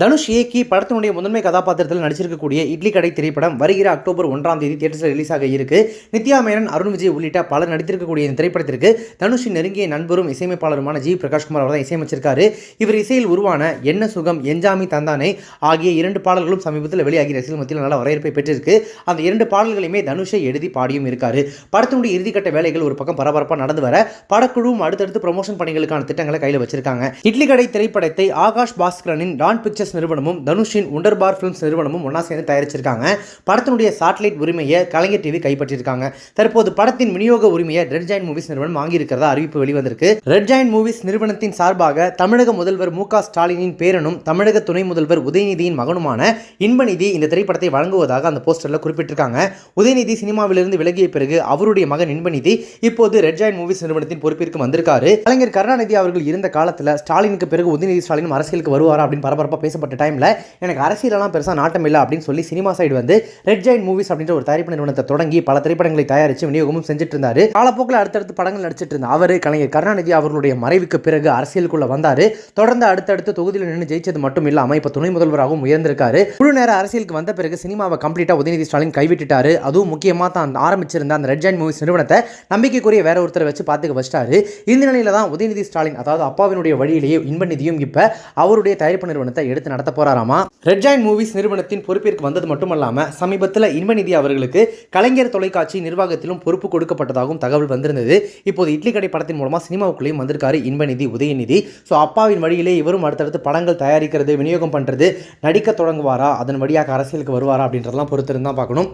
தனுஷ் இயக்கி படத்தினுடைய முதன்மை கதாபாத்திரத்தில் நடிச்சிருக்கக்கூடிய இட்லி கடை திரைப்படம் வருகிற அக்டோபர் 1ஆம் தேதி தியேட்டர்ஸில் ரிலீஸ் ஆக இருக்கு. நித்யா மேனன், அருண் விஜய் உள்ளிட்ட பலர் நடித்திருக்கக்கூடிய இந்த திரைப்படத்திற்கு தனுஷின் நெருங்கிய நண்பரும் இசையமைப்பாளருமான ஜி பிரகாஷ்குமார் அவர் தான் இசையமைச்சிருக்காரு. இவர் இசையில் உருவான என்ன சுகம், என்ஜாமி தந்தானே ஆகிய 2 பாடல்களும் சமீபத்தில் வெளியாகி ரசிகர்கள் மத்தியில் நல்ல வரவேற்பை பெற்றிருக்கு. அந்த 2 பாடல்களையுமே தனுஷை எழுதி பாடியும் இருக்காரு. படத்தினுடைய இறுதிக்கட்ட வேலைகள் ஒரு பக்கம் பரபரப்பாக நடந்து வர படக்குழுவும் அடுத்தடுத்து ப்ரமோஷன் பணிகளுக்கான திட்டங்களை கையில் வச்சிருக்காங்க. இட்லி கடை திரைப்படத்தை ஆகாஷ் பாஸ்கரனின் டான் பிக்சர்ஸ் நிறுவனமும் தனுஷின் உண்டர்பார் பிலிம்ஸ் நிறுவனமும் ஒன்னா சேர்ந்து தயாரிச்சிருக்காங்க. படத்தினுடைய சாட்டலைட் உரிமையை கலைஞர் டிவி கைப்பற்றியிருக்காங்க. தற்போது படத்தின் விநியோக உரிமையை ரெட் ஜாயிண்ட் மூவிஸ் நிறுவனம் வாங்கியிருக்கிறதா அறிவிப்பு வெளிவந்திருக்கு. ரெட் ஜாயிண்ட் மூவிஸ் நிறுவனத்தின் சார்பாக தமிழக முதல்வர் மு.க. ஸ்டாலினின் பேரனும் தமிழக துணை முதல்வர் உதயநிதியின் மகனுமான இன்பநிதி இந்த திரைப்படத்தை வழங்குவதாக அந்த போஸ்டர்ல குறிப்பிட்டிருக்காங்க. உதயநிதி சினிமாவிலிருந்து விலகிய பிறகு அவருடைய மகன் இன்பநிதி இப்போது ரெட் ஜாயிண்ட் மூவிஸ் நிறுவனத்தின் பொறுப்பிற்கு வந்திருக்காரு. கலைஞர் கருணாநிதி அவர்கள் இருந்த காலத்தில் ஸ்டாலினுக்கு பிறகு உதயநிதி ஸ்டாலின் அரசியலுக்கு வருவாரா அப்படின்னு பரபரப்பா பேசப்பட்ட டைம்ல எனக்கு அரசியலெல்லாம் பெருசா நாட்டம் இல்லை அப்படின்னு சொல்லி சினிமா சைடு வந்து ரெட் ஜாயிண்ட் மூவிஸ் அப்படின்ற ஒரு தயாரிப்பு நிறுவனத்தை தொடங்கி பல திரைப்படங்களை தயாரித்து விநியோகமும் செஞ்சுட்டு இருந்தாரு. காலப்போக்கில் அடுத்தடுத்து படங்கள் நடிச்சிட்டு இருந்த அவர் கலைஞர் கருணாநிதி அவர்களுடைய மறைவுக்கு பிறகு அரசியலுக்குள்ள வந்தாரு. தொடர்ந்து அடுத்தடுத்து தொகுதியில் நின்று ஜெயிச்சது மட்டும் இல்லாம இப்ப துணை முதல்வராகவும் உயர்ந்திருக்காரு. முழு நேர அரசியலுக்கு வந்த பிறகு சினிமாவை கம்ப்ளீட்டா உதயநிதி ஸ்டாலின் கைவிட்டுட்டாரு. அதுவும் முக்கியமா தான் ஆரம்பிச்சிருந்த அந்த ரெட் ஜாயிண்ட் மூவிஸ் நிறுவனத்தை நம்பிக்கைக்குரிய வேற ஒருத்தரை வச்சு பார்த்துக்க வச்சிட்டாரு. இந்த நிலையில தான் உதயநிதி ஸ்டாலின் அதாவது அப்பாவினுடைய வழியிலேயே இன்பநிதியும் இப்ப அவருடைய தயாரிப்பு நிறுவனத்தை எடுத்து நடத்த போறாராமா. ரெட் ஜாயிண்ட் மூவிஸ் நிறுவனத்தின் பொறுப்பிற்கு வந்தது மட்டுமல்லாம சமீபத்தில் இன்பநிதி அவர்களுக்கு கலைஞர் தொலைக்காட்சி நிர்வாகத்திலும் பொறுப்பு கொடுக்கப்பட்டதாகவும் தகவல் வந்திருந்தது. இப்போது இட்லி கடை படத்தின் மூலமா சினிமாவுக்குள்ளேயும் வந்திருக்காரு இன்பநிதி, உதயநிதி. அப்பாவின் வழியிலே இவரும் அடுத்தடுத்து படங்கள் தயாரிக்கிறது, விநியோகம் பண்றது, நடிக்க தொடங்குவாரா, அதன் வழியாக அரசியலுக்கு வருவாரா அப்படின்றதெல்லாம் பொறுத்திருந்தான் பார்க்கணும்.